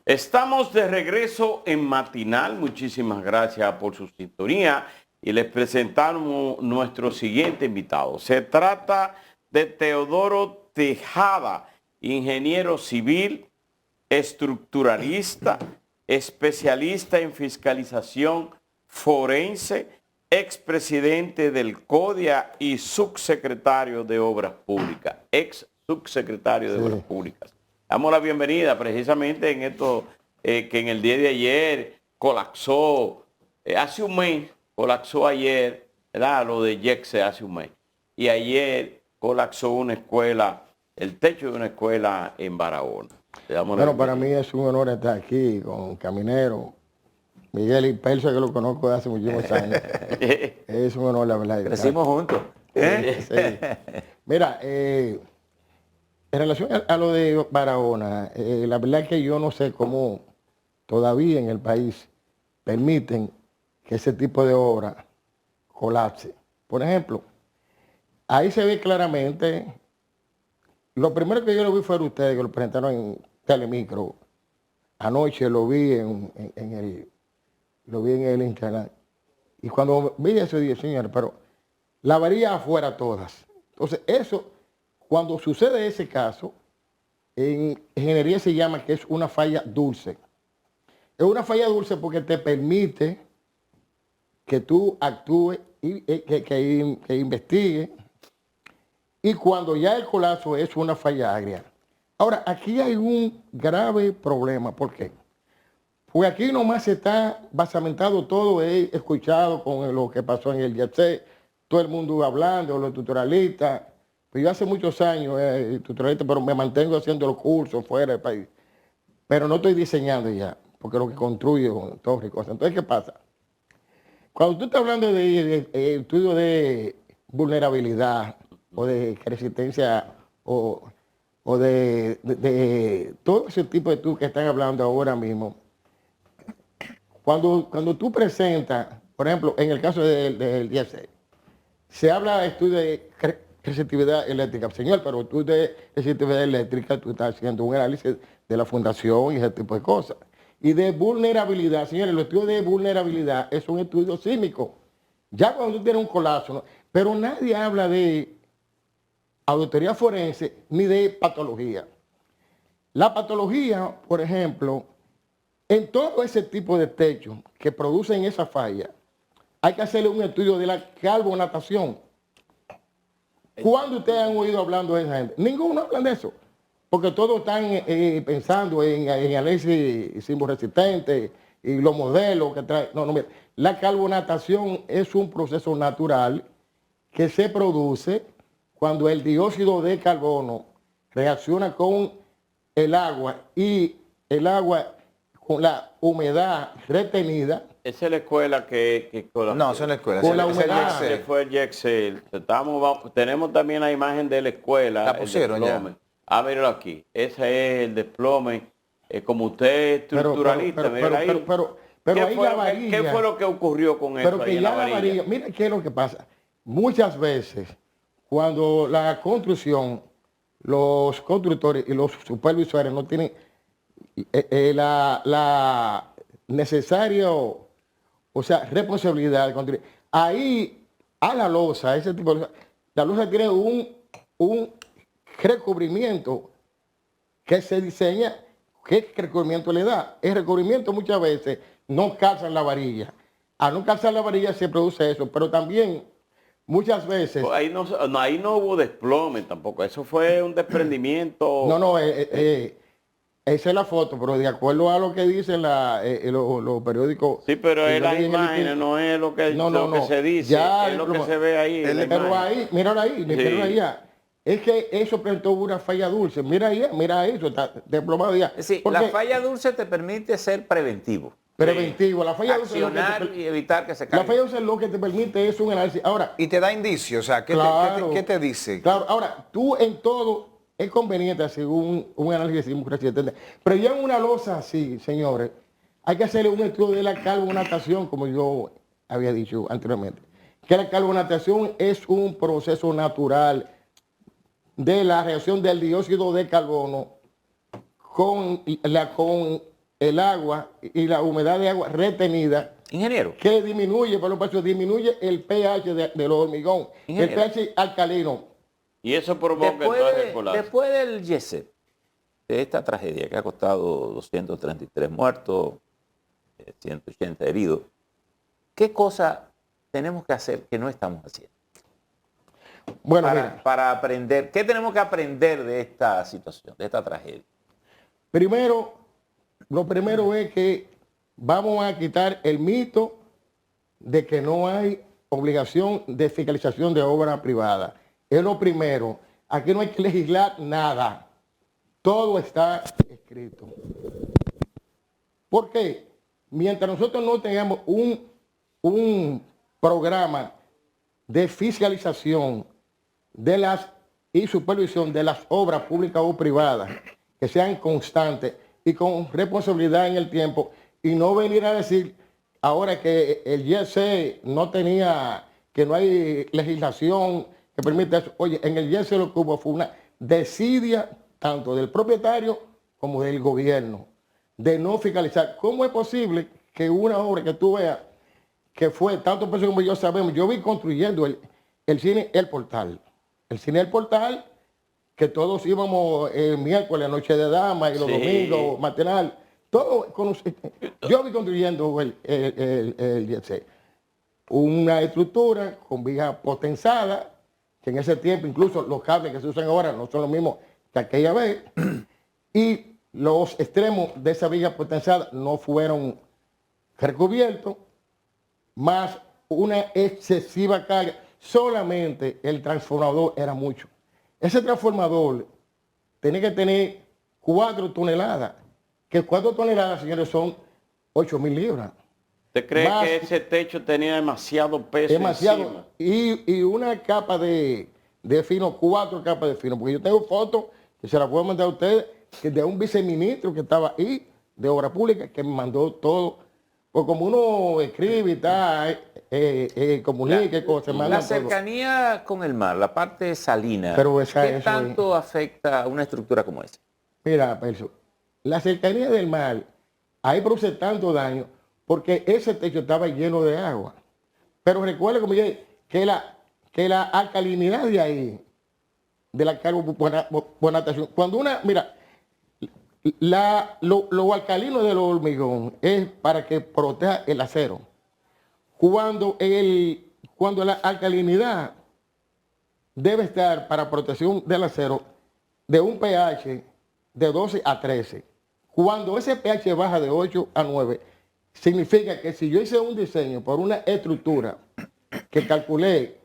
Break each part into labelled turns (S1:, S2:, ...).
S1: Estamos de regreso en Matinal. Muchísimas gracias por su sintonía y les presentamos nuestro siguiente invitado. Se trata de Teodoro Tejada, ingeniero civil, estructuralista, especialista en fiscalización forense, expresidente del CODIA y subsecretario de Obras Públicas, ex subsecretario de Obras Públicas. Damos la bienvenida precisamente en esto que en el día de ayer colapsó, hace un mes, colapsó ayer, ¿verdad? Lo de Yexe hace un mes. Y ayer colapsó una escuela, el techo de una escuela en Barahona.
S2: Bueno, para mí es un honor estar aquí con Caminero, Miguel y Perso, que lo conozco de hace muchísimos años. Es un honor, la verdad.
S3: Crecimos juntos.
S2: Sí. Mira, en relación a lo de Barahona, la verdad es que yo no sé cómo todavía en el país permiten que ese tipo de obra colapse. Por ejemplo, ahí se ve claramente, lo primero que yo lo vi fue ustedes, que lo presentaron en Telemicro. Anoche lo vi en el internet. Y cuando vi eso dije, señor, pero la varilla afuera todas. Entonces, eso, cuando sucede ese caso, en ingeniería se llama que es una falla dulce. Es una falla dulce porque te permite que tú actúes y que investigue. Y cuando ya el colapso es una falla agria. Ahora, aquí hay un grave problema. ¿Por qué? Porque aquí nomás está basamentado todo, he escuchado con lo que pasó en el YC, todo el mundo hablando, los tutorialistas. Pues yo hace muchos años tutorialista, pero me mantengo haciendo los cursos fuera del país. Pero no estoy diseñando ya, porque lo que construyo, todo y cosas. Entonces, ¿qué pasa? Cuando tú estás hablando de estudio de vulnerabilidad o de resistencia o de todo ese tipo de estudios que están hablando ahora mismo, cuando tú presentas, por ejemplo, en el caso del 10, se habla de estudio de resistividad eléctrica. Señor, pero tú de resistividad eléctrica, tú estás haciendo un análisis de la fundación y ese tipo de cosas. Y de vulnerabilidad, señores, el estudio de vulnerabilidad es un estudio sísmico. Ya cuando tú tienes un colapso, ¿no? Pero nadie habla de auditoría forense ni de patología. La patología, por ejemplo, en todo ese tipo de techos que producen esa falla, hay que hacerle un estudio de la carbonatación. ¿Cuándo ustedes han oído hablando de esa gente? Ninguno habla de eso. Porque todos están pensando en análisis sismoresistente y los modelos que trae. No, mira. La carbonatación es un proceso natural que se produce cuando el dióxido de carbono reacciona con el agua y el agua con la humedad retenida.
S1: Esa es la escuela que
S3: no, esa es la escuela.
S2: Con la humedad.
S1: Se fue el Yexel. Tenemos también la imagen de la escuela.
S3: La pusieron ya.
S1: Ah, míralo aquí. Ese es el desplome. Como usted es estructuralista,
S2: pero ahí la varilla.
S1: ¿Qué fue lo que ocurrió con eso?
S2: Pero que ya la varilla. Mira qué es lo que pasa. Muchas veces, cuando la construcción, los constructores y los supervisores no tienen la necesaria, o sea, responsabilidad de construir. Ahí, a la losa, ese tipo de losa, la losa tiene un recubrimiento que se diseña. ¿Qué recubrimiento le da? El recubrimiento muchas veces no calza en la varilla. Al no calzar la varilla se produce eso, pero también muchas veces...
S1: Pues ahí no hubo desplome tampoco, eso fue un desprendimiento.
S2: Esa es la foto, pero de acuerdo a lo que dicen los periódicos...
S1: Sí, pero es la imagen, no es lo que, que se dice, ya, es lo que se ve ahí.
S2: Pero ahí, míralo ahí, míralo allá. Es que eso presentó una falla dulce. Mira eso, está desplomado ya.
S3: Es decir, la falla dulce te permite ser preventivo.
S2: Preventivo. La falla dulce
S3: accionar y evitar que se caiga.
S2: La falla dulce lo que te permite es un análisis. Ahora,
S3: y te da indicios, o sea, ¿qué te dice?
S2: Claro, ahora, tú en todo es conveniente hacer un análisis muy resistente. Pero ya en una losa así, señores, hay que hacerle un estudio de la carbonatación, como yo había dicho anteriormente. Que la carbonatación es un proceso natural de la reacción del dióxido de carbono con el agua y la humedad de agua retenida,
S3: Ingeniero.
S2: que disminuye, por lo tanto, disminuye el pH del hormigón,
S3: Ingeniero.
S2: el pH alcalino.
S1: Y eso provoca entonces colapso.
S3: Después del Yesep, de esta tragedia que ha costado 233 muertos, 180 heridos, ¿qué cosa tenemos que hacer que no estamos haciendo?
S2: Bueno,
S3: Para aprender, ¿qué tenemos que aprender de esta situación, de esta tragedia?
S2: lo primero es que vamos a quitar el mito de que no hay obligación de fiscalización de obra privada. Es lo primero. Aquí no hay que legislar nada. Todo está escrito. ¿Por qué? Mientras nosotros no tengamos un programa de fiscalización y supervisión de las obras públicas o privadas que sean constantes y con responsabilidad en el tiempo, y no venir a decir ahora que el YC que no hay legislación que permite eso. Oye, en el YC lo que hubo fue una desidia tanto del propietario como del gobierno de no fiscalizar. ¿Cómo es posible que una obra que tú veas que fue tanto peso como yo sabemos? Yo vi construyendo el cine El Portal. El cine El Portal, que todos íbamos el miércoles, noche de dama, y los domingos, matinal. Todo yo vi construyendo el YC. Una estructura con viga potenzada, que en ese tiempo incluso los cables que se usan ahora no son los mismos que aquella vez, y los extremos de esa viga potenzada no fueron recubiertos, más una excesiva carga. Solamente el transformador era mucho. Ese transformador tenía que tener 4 toneladas, que 4 toneladas, señores, son 8.000 libras.
S1: ¿Usted cree que ese techo tenía demasiado peso encima?
S2: Y una capa de fino, 4 capas de fino, porque yo tengo fotos que se las puedo mandar a ustedes, que de un viceministro que estaba ahí, de Obra Pública, que me mandó todo. Pues como uno escribe y tal, comunica, cosas.
S3: La cercanía con el mar, la parte salina,
S2: Pero
S3: ¿qué tanto afecta a una estructura como esa?
S2: Mira, Perso, la cercanía del mar, ahí produce tanto daño, porque ese techo estaba lleno de agua. Pero recuerda, como yo dije, que la alcalinidad de ahí, de la carbonatación, cuando mira, lo alcalino del hormigón es para que proteja el acero. Cuando la alcalinidad debe estar para protección del acero de un pH de 12 a 13. Cuando ese pH baja de 8 a 9, significa que si yo hice un diseño por una estructura que calculé,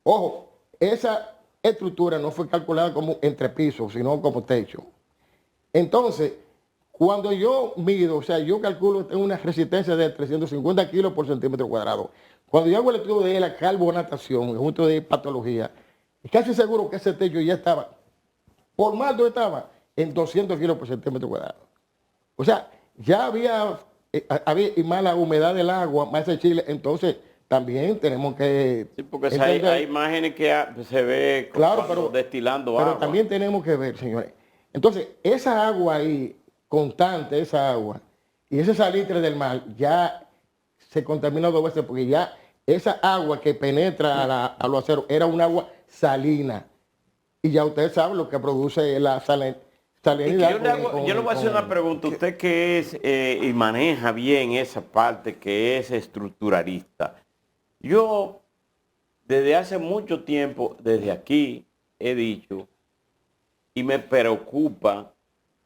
S2: ojo, esa estructura no fue calculada como entrepiso, sino como techo. Entonces, cuando yo mido, o sea, yo calculo tengo una resistencia de 350 kilos por centímetro cuadrado. Cuando yo hago el estudio de la carbonatación, junto de patología, es casi seguro que ese techo ya estaba, por más no estaba, en 200 kilos por centímetro cuadrado. O sea, ya había mala humedad del agua, más de Chile, entonces también tenemos que...
S1: Sí, porque hay imágenes que se ve
S2: claro, pero,
S1: destilando agua.
S2: Pero también tenemos que ver, señores. Entonces, esa agua ahí, constante, esa agua, y ese salitre del mar, ya se contaminó 2 veces, porque ya esa agua que penetra a los aceros era un agua salina. Y ya ustedes saben lo que produce la salinidad.
S1: Yo le voy a hacer una pregunta. Usted que es y maneja bien esa parte, que es estructuralista. Yo, desde hace mucho tiempo, desde aquí, he dicho, y me preocupa,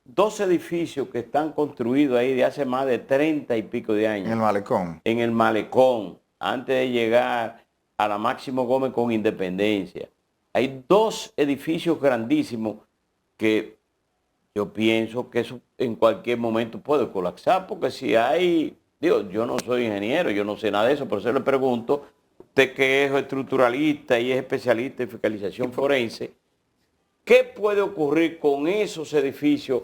S1: 2 edificios que están construidos ahí de hace más de 30 y pico de años.
S3: En el malecón.
S1: En el malecón, antes de llegar a la Máximo Gómez con Independencia. Hay 2 edificios grandísimos que yo pienso que eso en cualquier momento puede colapsar, porque si hay, digo, yo no soy ingeniero, yo no sé nada de eso, pero se le pregunto, usted que es estructuralista y es especialista en fiscalización forense, ¿qué puede ocurrir con esos edificios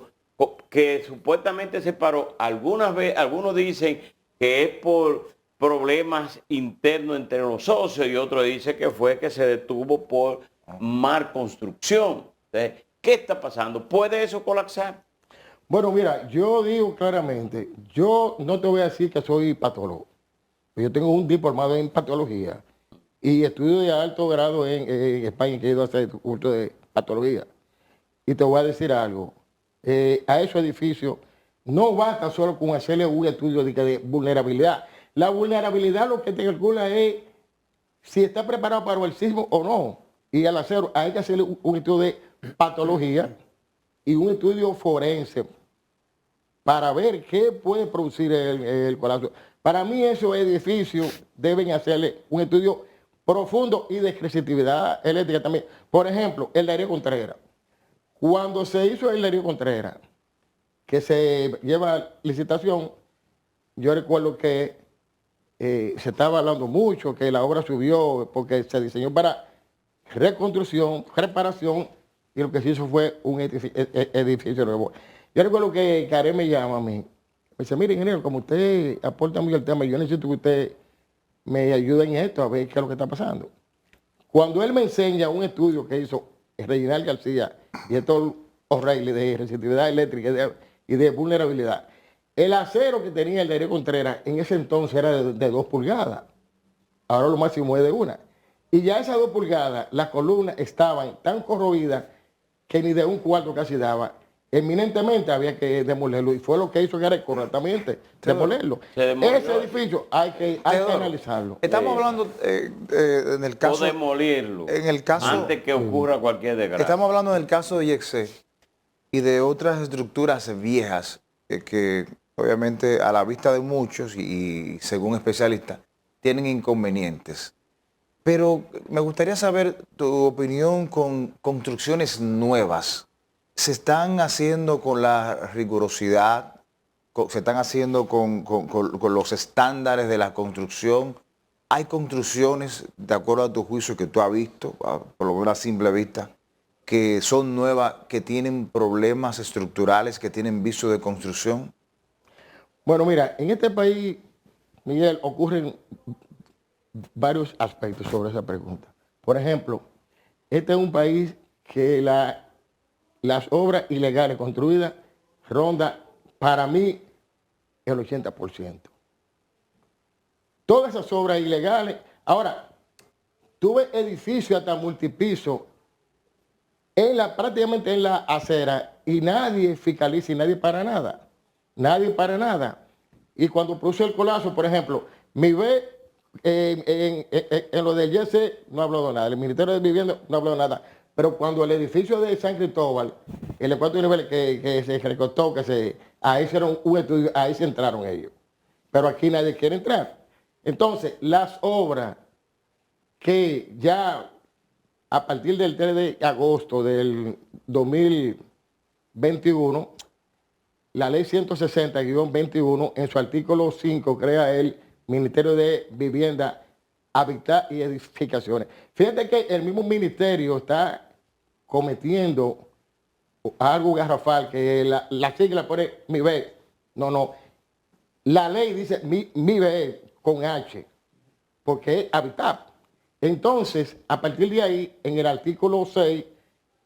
S1: que supuestamente se paró? Algunos dicen que es por problemas internos entre los socios y otros dicen que fue que se detuvo por mal construcción. Entonces, ¿qué está pasando? ¿Puede eso colapsar?
S2: Bueno, mira, yo digo claramente, yo no te voy a decir que soy patólogo. Yo tengo un diplomado en patología y estudio de alto grado en España, que he ido a hacer curso de patología. Y te voy a decir algo, a esos edificios no basta solo con hacerle un estudio de vulnerabilidad. La vulnerabilidad lo que te calcula es si está preparado para el sismo o no. Y al hacerlo hay que hacerle un estudio de patología y un estudio forense para ver qué puede producir el colapso. Para mí esos edificios deben hacerle un estudio profundo y de excesividad eléctrica también. Por ejemplo, el de Darío Contreras. Cuando se hizo el Darío Contreras, que se lleva licitación, yo recuerdo que se estaba hablando mucho, que la obra subió porque se diseñó para reconstrucción, reparación, y lo que se hizo fue un edificio nuevo. Yo recuerdo que Karen me llama a mí, me dice, mire, ingeniero, como usted aporta mucho el tema, yo necesito que usted me ayude en esto, a ver qué es lo que está pasando. Cuando él me enseña un estudio que hizo Reginald García y Héctor O'Reilly de resistividad eléctrica y de vulnerabilidad, el acero que tenía el Darío Contreras en ese entonces era de 2 pulgadas, ahora lo máximo es de 1. Y ya esas 2 pulgadas, las columnas estaban tan corroídas que ni de 1/4 casi daba. Eminentemente había que demolerlo y fue lo que hizo Gary correctamente, demolerlo. Ese edificio hay que analizarlo.
S4: Estamos hablando en el caso...
S1: O demolirlo
S4: en el caso,
S1: antes que ocurra cualquier desgracia.
S4: Estamos hablando del caso de IEXE y de otras estructuras viejas que obviamente a la vista de muchos y según especialistas tienen inconvenientes. Pero me gustaría saber tu opinión con construcciones nuevas. ¿Se están haciendo con la rigurosidad? ¿Se están haciendo con los estándares de la construcción? ¿Hay construcciones, de acuerdo a tu juicio, que tú has visto, por lo menos a simple vista, que son nuevas, que tienen problemas estructurales, que tienen vicio de construcción?
S2: Bueno, mira, en este país, Miguel, ocurren varios aspectos sobre esa pregunta. Por ejemplo, este es un país que las obras ilegales construidas ronda para mí el 80%. Todas esas obras ilegales. Ahora, tuve edificios hasta multipiso prácticamente en la acera y nadie fiscaliza y nadie para nada. Nadie para nada. Y cuando produce el colapso, por ejemplo, mi ve en lo del YC no ha hablado nada, el Ministerio de Vivienda no ha hablado nada. Pero cuando el edificio de San Cristóbal, el cuarto nivel que se recortó, ahí hicieron un estudio, ahí se entraron ellos. Pero aquí nadie quiere entrar. Entonces, las obras que ya a partir del 3 de agosto del 2021, la ley 160-21 en su artículo 5 crea el Ministerio de Vivienda, Hábitat y Edificaciones. Fíjate que el mismo ministerio está cometiendo algo garrafal, que la sigla pone MIBE. No. La ley dice MIBE con H, porque es Hábitat. Entonces, a partir de ahí, en el artículo 6,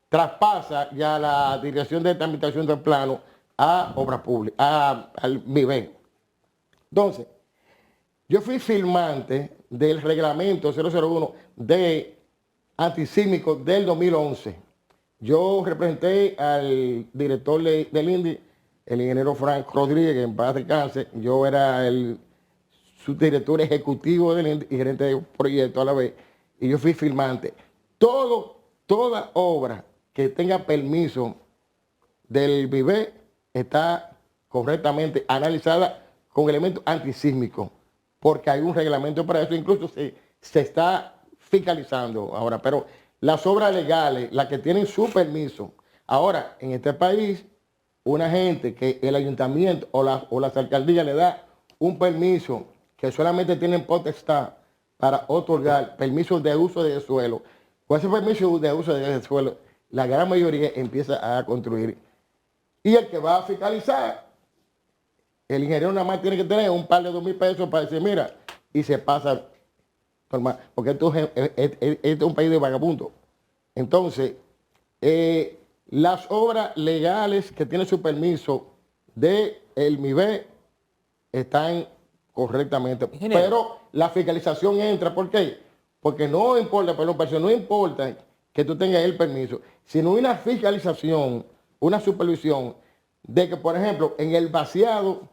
S2: traspasa ya la dirección de tramitación del plano a obra pública, al MIBE. Entonces, yo fui firmante del reglamento 001 de antisísmico del 2011. Yo representé al director del INDI, el ingeniero Frank Rodríguez, en paz descanse. Yo era el subdirector ejecutivo del INDI y gerente de proyecto a la vez. Y yo fui firmante. Toda obra que tenga permiso del MIBE está correctamente analizada con elementos antisísmicos, porque hay un reglamento para eso, incluso se está fiscalizando ahora, pero las obras legales, las que tienen su permiso, ahora en este país, una gente que el ayuntamiento o las alcaldías le da un permiso que solamente tienen potestad para otorgar permisos de uso de suelo, con ese permiso de uso de suelo, la gran mayoría empieza a construir. Y el que va a fiscalizar, el ingeniero nada más tiene que tener un par de 2,000 pesos para decir, mira, y se pasa normal, porque esto es un país de vagabundos. Entonces, las obras legales que tienen su permiso del MIBE están correctamente.
S3: Ingeniero.
S2: Pero la fiscalización entra, ¿por qué? Porque no importa, perdón, pero no importa que tú tengas el permiso, sino una fiscalización, una supervisión de que, por ejemplo, en el vaciado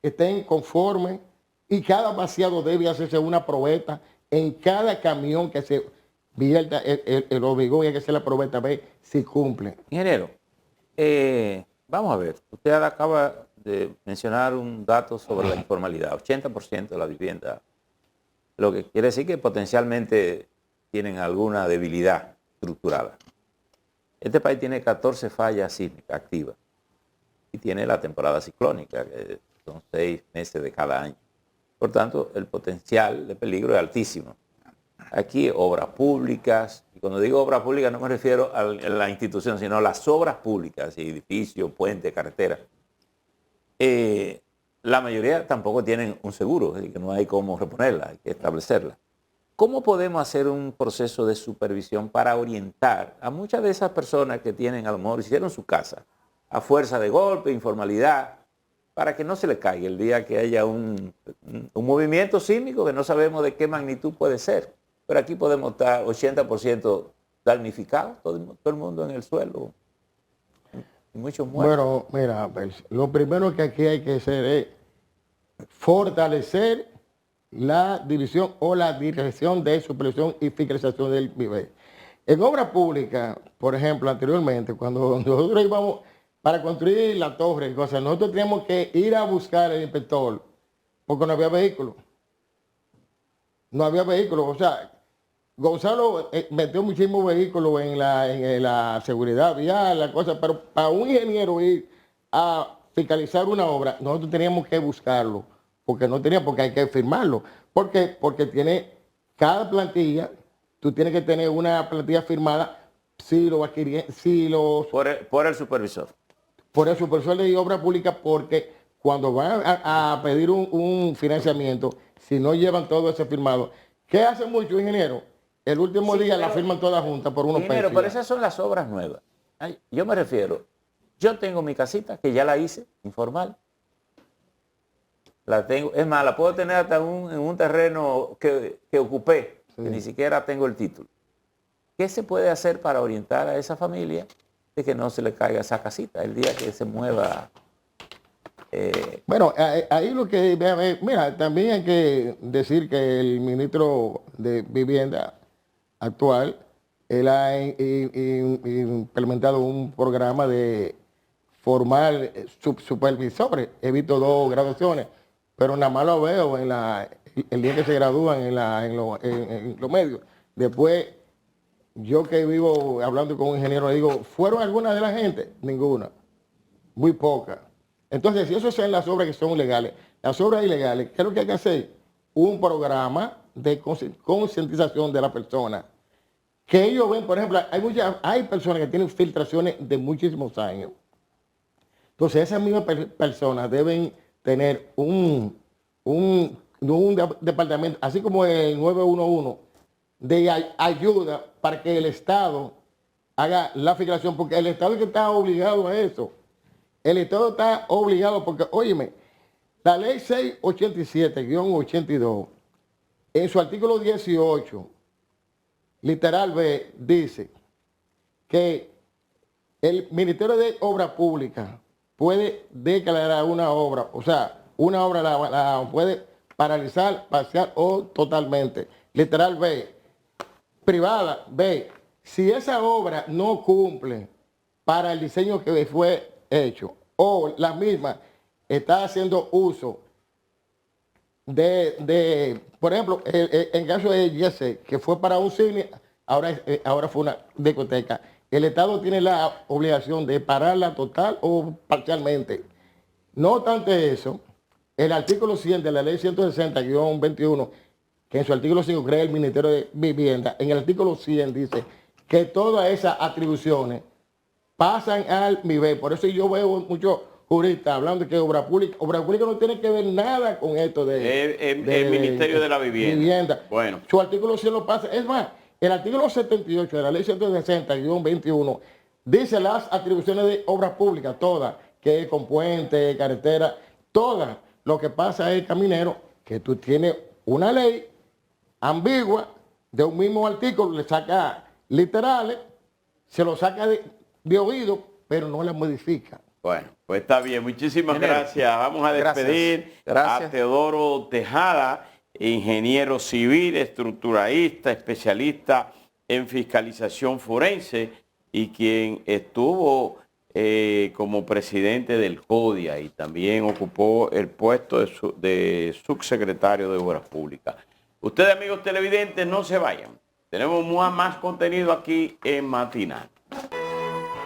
S2: estén conformes y cada vaciado debe hacerse una probeta en cada camión que se vierta el hormigón, y hay que hacer la probeta a ver si cumple.
S3: Ingeniero, vamos a ver, usted acaba de mencionar un dato sobre la informalidad, 80% de la vivienda, lo que quiere decir que potencialmente tienen alguna debilidad estructurada. Este país tiene 14 fallas sísmicas activas y tiene la temporada ciclónica, que son 6 meses de cada año. Por tanto, el potencial de peligro es altísimo. Aquí obras públicas, y cuando digo obras públicas no me refiero a la institución, sino a las obras públicas, edificios, puentes, carreteras. La mayoría tampoco tienen un seguro, es decir, que no hay cómo reponerla, hay que establecerla. ¿Cómo podemos hacer un proceso de supervisión para orientar a muchas de esas personas que tienen, a lo mejor hicieron su casa a fuerza de golpe, informalidad, para que no se le caiga el día que haya un movimiento sísmico que no sabemos de qué magnitud puede ser? Pero aquí podemos estar 80% damnificados, todo el mundo en el suelo, y muchos muertos.
S2: Bueno, mira, pues, lo primero que aquí hay que hacer es fortalecer la división o la dirección de supervisión y fiscalización del MIBE. En obra pública, por ejemplo, anteriormente, cuando nosotros íbamos para construir la torre y cosas, nosotros teníamos que ir a buscar al inspector porque no había vehículo. No había vehículo, o sea, Gonzalo metió muchísimos vehículos en la seguridad vial, la cosa, pero para un ingeniero ir a fiscalizar una obra, nosotros teníamos que buscarlo, porque no teníamos, porque hay que firmarlo. ¿Por qué? Porque tiene cada plantilla, tú tienes que tener una plantilla firmada si lo adquirí, si los...
S3: Por el supervisor.
S2: Por el supervisor de obra pública, porque cuando van a pedir un financiamiento, si no llevan todo ese firmado, ¿qué hacen muchos ingenieros? El último día la firman todas juntas por unos pesos.
S3: Pero esas son las obras nuevas. Ay, yo me refiero, yo tengo mi casita, que ya la hice, informal. La tengo, es más, la puedo tener hasta en un terreno que ocupé, que ni siquiera tengo el título. ¿Qué se puede hacer para orientar a esa familia de que no se le caiga esa casita el día que se mueva?
S2: Bueno, ahí lo que... Mira, también hay que decir que el ministro de Vivienda actual, él ha implementado un programa de formar supervisores. He visto 2 graduaciones, pero nada más lo veo el día que se gradúan en los medios. Después, yo que vivo hablando con un ingeniero, le digo, ¿fueron algunas de la gente? Ninguna. Muy pocas. Entonces, si eso son las obras que son legales, las obras ilegales, ¿qué es lo que hay que hacer? Un programa de concientización de la persona. Que ellos ven, por ejemplo, hay personas que tienen filtraciones de muchísimos años. Entonces, esas mismas personas deben tener un departamento, así como el 911, de ayuda para que el Estado haga la fiscalización, porque el Estado es que está obligado a eso. El Estado está obligado porque, óyeme, la ley 687-82, en su artículo 18, literal B, dice que el Ministerio de Obra Pública puede declarar una obra, o sea, una obra la puede paralizar, parcial o totalmente. Literal B, privada B, si esa obra no cumple para el diseño que fue hecho, o la misma está haciendo uso por ejemplo, en caso de Jesse, que fue para un cine, ahora fue una discoteca, el Estado tiene la obligación de pararla total o parcialmente. No obstante eso, el artículo 100 de la ley 160-21, que en su artículo 5 crea el Ministerio de Vivienda, en el artículo 100 dice que todas esas atribuciones pasan al MIBE. Por eso yo veo muchos juristas hablando de que obra pública no tiene que ver nada con esto
S1: el Ministerio de la Vivienda. Bueno.
S2: Su artículo 100 lo pasa. Es más, el artículo 78 de la ley 160-21 dice las atribuciones de obra pública, todas, que es con puente, carretera, todas. Lo que pasa es, caminero, que tú tienes una ley ambigua de un mismo artículo, le saca literales, se lo saca de oído, pero no la modifica.
S1: Bueno, pues está bien. Muchísimas
S3: Ingeniero,
S1: gracias. Vamos a despedir
S3: gracias.
S1: a Teodoro Tejada, ingeniero civil, estructuralista, especialista en fiscalización forense y quien estuvo como presidente del CODIA y también ocupó el puesto de subsecretario de Obras Públicas. Ustedes, amigos televidentes, no se vayan. Tenemos más contenido aquí en Matinal.